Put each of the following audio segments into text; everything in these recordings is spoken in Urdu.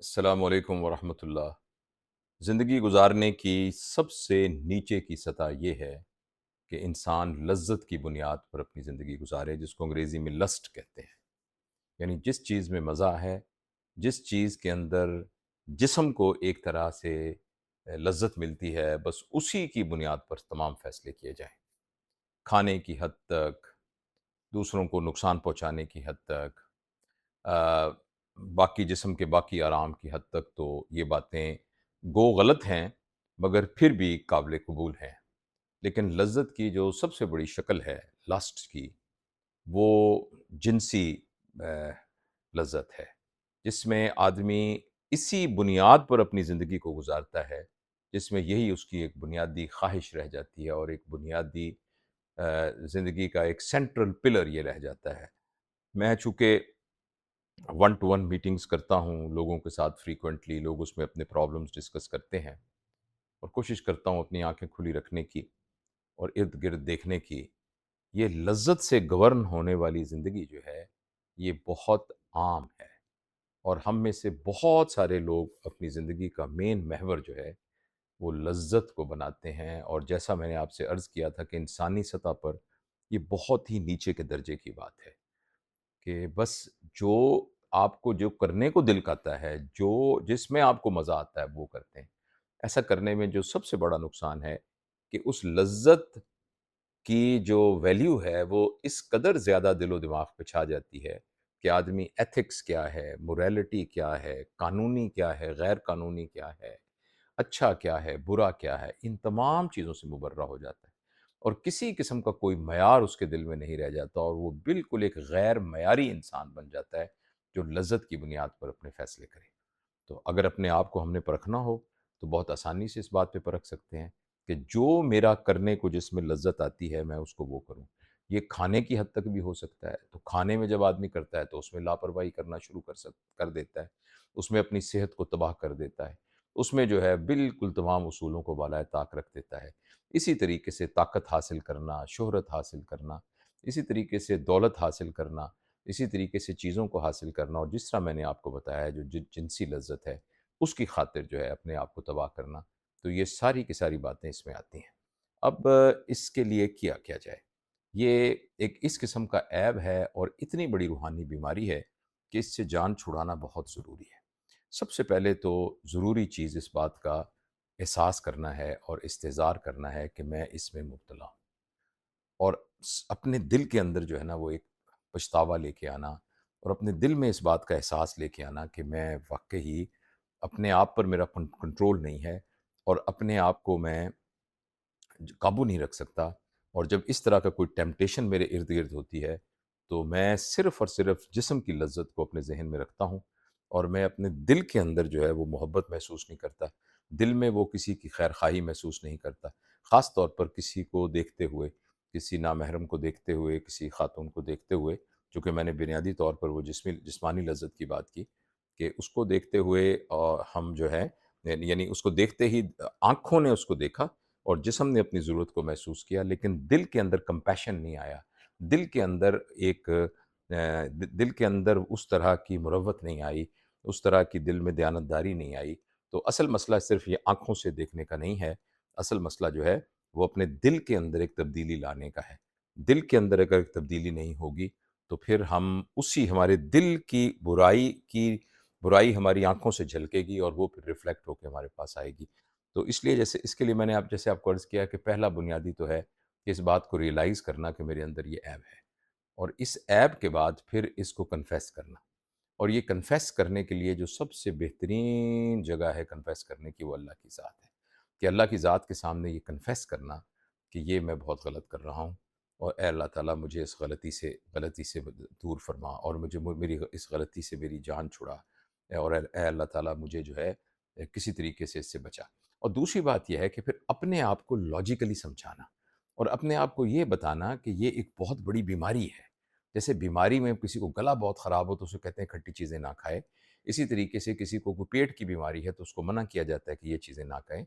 السلام علیکم ورحمۃ اللہ۔ زندگی گزارنے کی سب سے نیچے کی سطح یہ ہے کہ انسان لذت کی بنیاد پر اپنی زندگی گزارے، جس کو انگریزی میں لسٹ کہتے ہیں۔ یعنی جس چیز میں مزہ ہے، جس چیز کے اندر جسم کو ایک طرح سے لذت ملتی ہے، بس اسی کی بنیاد پر تمام فیصلے کیے جائیں۔ کھانے کی حد تک، دوسروں کو نقصان پہنچانے کی حد تک، آ، باقی جسم کے باقی آرام کی حد تک، تو یہ باتیں گو غلط ہیں مگر پھر بھی قابل قبول ہیں۔ لیکن لذت کی جو سب سے بڑی شکل ہے لسٹ کی، وہ جنسی لذت ہے، جس میں آدمی اسی بنیاد پر اپنی زندگی کو گزارتا ہے، جس میں یہی اس کی ایک بنیادی خواہش رہ جاتی ہے اور ایک بنیادی زندگی کا ایک سینٹرل پلر یہ رہ جاتا ہے۔ میں چونکہ ون ٹو ون میٹنگز کرتا ہوں لوگوں کے ساتھ فریکوینٹلی، لوگ اس میں اپنے پرابلمز ڈسکس کرتے ہیں، اور کوشش کرتا ہوں اپنی آنکھیں کھلی رکھنے کی اور ارد گرد دیکھنے کی۔ یہ لذت سے گورن ہونے والی زندگی جو ہے، یہ بہت عام ہے، اور ہم میں سے بہت سارے لوگ اپنی زندگی کا مین محور جو ہے وہ لذت کو بناتے ہیں، اور جیسا میں نے آپ سے عرض کیا تھا کہ انسانی سطح پر یہ بہت ہی نیچے کے درجے کی بات ہے کہ بس جو آپ کو جو کرنے کو دل کرتا ہے، جس میں آپ کو مزہ آتا ہے وہ کرتے ہیں۔ ایسا کرنے میں جو سب سے بڑا نقصان ہے کہ اس لذت کی جو ویلیو ہے وہ اس قدر زیادہ دل و دماغ پہ چھا جاتی ہے کہ آدمی ایتھکس کیا ہے، موریلٹی کیا ہے، قانونی کیا ہے، غیر قانونی کیا ہے، اچھا کیا ہے، برا کیا ہے، ان تمام چیزوں سے مبرہ ہو جاتا ہے، اور کسی قسم کا کوئی معیار اس کے دل میں نہیں رہ جاتا، اور وہ بالکل ایک غیر معیاری انسان بن جاتا ہے جو لذت کی بنیاد پر اپنے فیصلے کرے۔ تو اگر اپنے آپ کو ہم نے پرکھنا ہو تو بہت آسانی سے اس بات پہ پرکھ سکتے ہیں کہ جو میرا کرنے کو جس میں لذت آتی ہے میں اس کو وہ کروں۔ یہ کھانے کی حد تک بھی ہو سکتا ہے، تو کھانے میں جب آدمی کرتا ہے تو اس میں لاپرواہی کرنا شروع کر دیتا ہے، اس میں اپنی صحت کو تباہ کر دیتا ہے، اس میں جو ہے بالکل تمام اصولوں کو بالائے طاق رکھ دیتا ہے۔ اسی طریقے سے طاقت حاصل کرنا، شہرت حاصل کرنا، اسی طریقے سے دولت حاصل کرنا، اسی طریقے سے چیزوں کو حاصل کرنا، اور جس طرح میں نے آپ کو بتایا ہے جو جنسی لذت ہے اس کی خاطر جو ہے اپنے آپ کو تباہ کرنا، تو یہ ساری کی ساری باتیں اس میں آتی ہیں۔ اب اس کے لیے کیا کیا جائے؟ یہ ایک اس قسم کا عیب ہے اور اتنی بڑی روحانی بیماری ہے کہ اس سے جان چھڑانا بہت ضروری ہے۔ سب سے پہلے تو ضروری چیز اس بات کا احساس کرنا ہے اور استحضار کرنا ہے کہ میں اس میں مبتلا ہوں، اور اپنے دل کے اندر جو ہے نا وہ ایک پچھتاوا لے کے آنا، اور اپنے دل میں اس بات کا احساس لے کے آنا کہ میں واقعی اپنے آپ پر میرا کنٹرول نہیں ہے، اور اپنے آپ کو میں قابو نہیں رکھ سکتا، اور جب اس طرح کا کوئی ٹیمپٹیشن میرے ارد گرد ہوتی ہے تو میں صرف اور صرف جسم کی لذت کو اپنے ذہن میں رکھتا ہوں، اور میں اپنے دل کے اندر جو ہے وہ محبت محسوس نہیں کرتا، دل میں وہ کسی کی خیر خواہی محسوس نہیں کرتا، خاص طور پر کسی کو دیکھتے ہوئے، کسی نامحرم کو دیکھتے ہوئے، کسی خاتون کو دیکھتے ہوئے، چونکہ میں نے بنیادی طور پر وہ جسمانی لذت کی بات کی کہ اس کو دیکھتے ہوئے ہم جو ہے، یعنی اس کو دیکھتے ہی آنکھوں نے اس کو دیکھا اور جسم نے اپنی ضرورت کو محسوس کیا، لیکن دل کے اندر کمپیشن نہیں آیا، دل کے اندر ایک دل کے اندر اس طرح کی مروت نہیں آئی، اس طرح کی دل میں دیانتداری نہیں آئی۔ تو اصل مسئلہ صرف یہ آنکھوں سے دیکھنے کا نہیں ہے، اصل مسئلہ جو ہے وہ اپنے دل کے اندر ایک تبدیلی لانے کا ہے۔ دل کے اندر اگر ایک تبدیلی نہیں ہوگی تو پھر ہم اسی ہمارے دل کی برائی ہماری آنکھوں سے جھلکے گی، اور وہ پھر ریفلیکٹ ہو کے ہمارے پاس آئے گی۔ تو اس لیے جیسے اس کے لیے میں نے جیسے آپ کو عرض کیا کہ پہلا بنیادی تو ہے کہ اس بات کو ریئلائز کرنا کہ میرے اندر یہ عیب ہے، اور اس عیب کے بعد پھر اس کو کنفیس کرنا، اور یہ کنفیس کرنے کے لیے جو سب سے بہترین جگہ ہے کنفیس کرنے کی، وہ اللہ کی ذات ہے، کہ اللہ کی ذات کے سامنے یہ کنفیس کرنا کہ یہ میں بہت غلط کر رہا ہوں، اور اے اللہ تعالیٰ مجھے اس غلطی سے دور فرما، اور میری اس غلطی سے میری جان چھڑا، اور اے اللہ تعالیٰ مجھے جو ہے کسی طریقے سے اس سے بچا۔ اور دوسری بات یہ ہے کہ پھر اپنے آپ کو لاجیکلی سمجھانا، اور اپنے آپ کو یہ بتانا کہ یہ ایک بہت بڑی بیماری ہے۔ جیسے بیماری میں کسی کو گلا بہت خراب ہو تو اسے کہتے ہیں کھٹی چیزیں نہ کھائے، اسی طریقے سے کسی کو کوئی پیٹ کی بیماری ہے تو اس کو منع کیا جاتا ہے کہ یہ چیزیں نہ کھائیں۔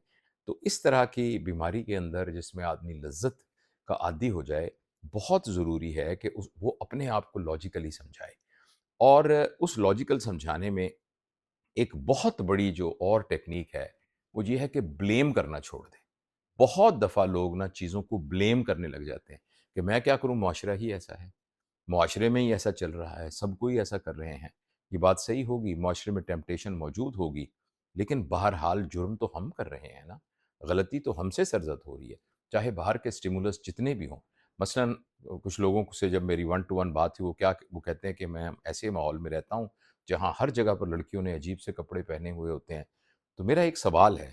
تو اس طرح کی بیماری کے اندر جس میں آدمی لذت کا عادی ہو جائے، بہت ضروری ہے کہ وہ اپنے آپ کو لاجیکلی سمجھائے، اور اس لاجیکل سمجھانے میں ایک بہت بڑی جو اور ٹیکنیک ہے وہ یہ ہے کہ بلیم کرنا چھوڑ دیں۔ بہت دفعہ لوگ نا چیزوں کو بلیم کرنے لگ جاتے ہیں کہ میں کیا کروں، معاشرہ ہی ایسا ہے، معاشرے میں ہی ایسا چل رہا ہے، سب کوئی ایسا کر رہے ہیں۔ یہ بات صحیح ہوگی، معاشرے میں ٹیمپٹیشن موجود ہوگی، لیکن بہرحال جرم تو ہم کر رہے ہیں نا، غلطی تو ہم سے سرزد ہو رہی ہے، چاہے باہر کے سٹیمولس جتنے بھی ہوں۔ مثلاً کچھ لوگوں سے جب میری ون ٹو ون بات ہوئی، وہ کہتے ہیں کہ میں ایسے ماحول میں رہتا ہوں جہاں ہر جگہ پر لڑکیوں نے عجیب سے کپڑے پہنے ہوئے ہوتے ہیں۔ تو میرا ایک سوال ہے،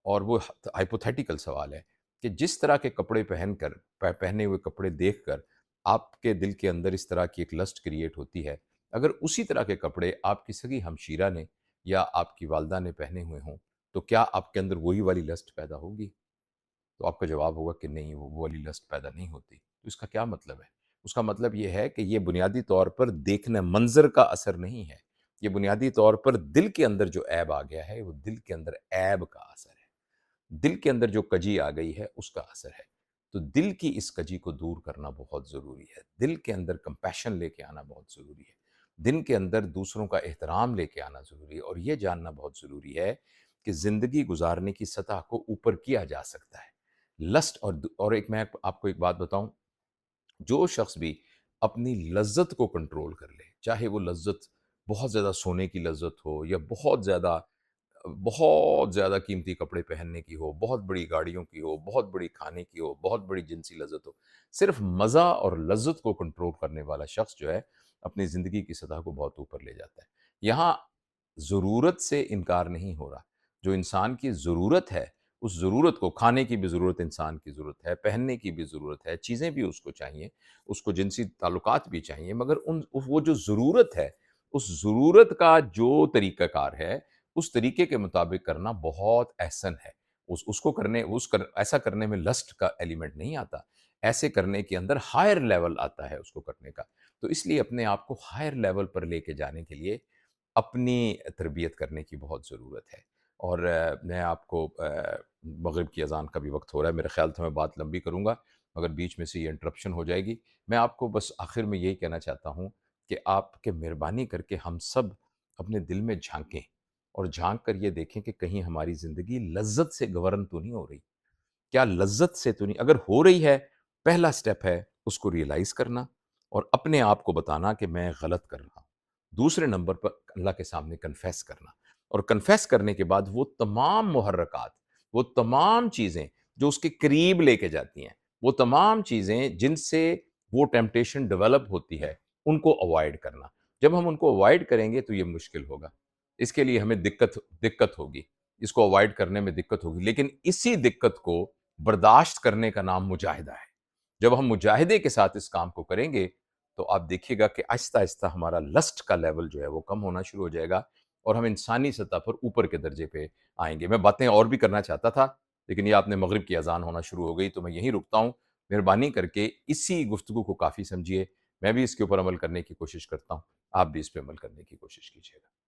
اور وہ ہائپوتھیٹیکل سوال ہے، کہ جس طرح کے کپڑے پہنے ہوئے کپڑے دیکھ کر آپ کے دل کے اندر اس طرح کی ایک لسٹ کریٹ ہوتی ہے، اگر اسی طرح کے کپڑے آپ کی سگی ہمشیرہ نے یا آپ کی والدہ نے پہنے ہوئے ہوں، تو کیا آپ کے اندر وہی والی لسٹ پیدا ہوگی؟ تو آپ کا جواب ہوگا کہ نہیں، وہ والی لسٹ پیدا نہیں ہوتی۔ تو اس کا کیا مطلب ہے؟ اس کا مطلب یہ ہے کہ یہ بنیادی طور پر دیکھنے منظر کا اثر نہیں ہے، یہ بنیادی طور پر دل کے اندر جو عیب آ گیا ہے، وہ دل کے اندر عیب کا اثر ہے، دل کے اندر جو کجی آ گئی ہے اس کا اثر ہے۔ تو دل کی اس کجی کو دور کرنا بہت ضروری ہے، دل کے اندر کمپیشن لے کے آنا بہت ضروری ہے، دل کے اندر دوسروں کا احترام لے کے آنا ضروری ہے، اور یہ جاننا بہت ضروری ہے کہ زندگی گزارنے کی سطح کو اوپر کیا جا سکتا ہے۔ لسٹ اور ایک میں آپ کو ایک بات بتاؤں، جو شخص بھی اپنی لذت کو کنٹرول کر لے، چاہے وہ لذت بہت زیادہ سونے کی لذت ہو، یا بہت زیادہ قیمتی کپڑے پہننے کی ہو، بہت بڑی گاڑیوں کی ہو، بہت بڑی کھانے کی ہو، بہت بڑی جنسی لذت ہو، صرف مزہ اور لذت کو کنٹرول کرنے والا شخص جو ہے اپنی زندگی کی سطح کو بہت اوپر لے جاتا ہے۔ یہاں ضرورت سے انکار نہیں ہو رہا، جو انسان کی ضرورت ہے، اس ضرورت کو، کھانے کی بھی ضرورت انسان کی ضرورت ہے، پہننے کی بھی ضرورت ہے، چیزیں بھی اس کو چاہیے، اس کو جنسی تعلقات بھی چاہیے، مگر وہ جو ضرورت ہے، اس ضرورت کا جو طریقہ کار ہے، اس طریقے کے مطابق کرنا بہت احسن ہے۔ اس کو کرنے ایسا کرنے میں لسٹ کا ایلیمنٹ نہیں آتا، ایسے کرنے کے اندر ہائر لیول آتا ہے اس کو کرنے کا۔ تو اس لیے اپنے آپ کو ہائر لیول پر لے کے جانے کے لیے اپنی تربیت کرنے کی بہت ضرورت ہے۔ اور میں آپ کو مغرب کی اذان کا بھی وقت ہو رہا ہے، میرے خیال تھا میں بات لمبی کروں گا، مگر بیچ میں سے یہ انٹرپشن ہو جائے گی۔ میں آپ کو بس آخر میں یہی کہنا چاہتا ہوں کہ آپ کے مہربانی کر کے ہم سب اپنے دل میں جھانکیں، اور جھانک کر یہ دیکھیں کہ کہیں ہماری زندگی لذت سے گورن تو نہیں ہو رہی، کیا لذت سے تو نہیں؟ اگر ہو رہی ہے، پہلا سٹیپ ہے اس کو ریئلائز کرنا اور اپنے آپ کو بتانا کہ میں غلط کر رہا ہوں۔ دوسرے نمبر پر اللہ کے سامنے کنفیس کرنا، اور کنفیس کرنے کے بعد وہ تمام محرکات، وہ تمام چیزیں جو اس کے قریب لے کے جاتی ہیں، وہ تمام چیزیں جن سے وہ ٹیمپٹیشن ڈیولپ ہوتی ہے، ان کو اوائڈ کرنا۔ جب ہم ان کو اوائڈ کریں گے تو یہ مشکل ہوگا، اس کے لیے ہمیں دقت ہوگی، اس کو اوائڈ کرنے میں دقت ہوگی، لیکن اسی دقت کو برداشت کرنے کا نام مجاہدہ ہے۔ جب ہم مجاہدے کے ساتھ اس کام کو کریں گے تو آپ دیکھیے گا کہ آہستہ آہستہ ہمارا لسٹ کا لیول جو ہے وہ کم ہونا شروع ہو جائے گا، اور ہم انسانی سطح پر اوپر کے درجے پہ آئیں گے۔ میں باتیں اور بھی کرنا چاہتا تھا، لیکن یہ آپ نے مغرب کی اذان ہونا شروع ہو گئی تو میں یہیں رکتا ہوں۔ مہربانی کر کے اسی گفتگو کو کافی سمجھیے، میں بھی اس کے اوپر عمل کرنے کی کوشش کرتا ہوں، آپ بھی اس پہ عمل کرنے کی کوشش کیجیے گا۔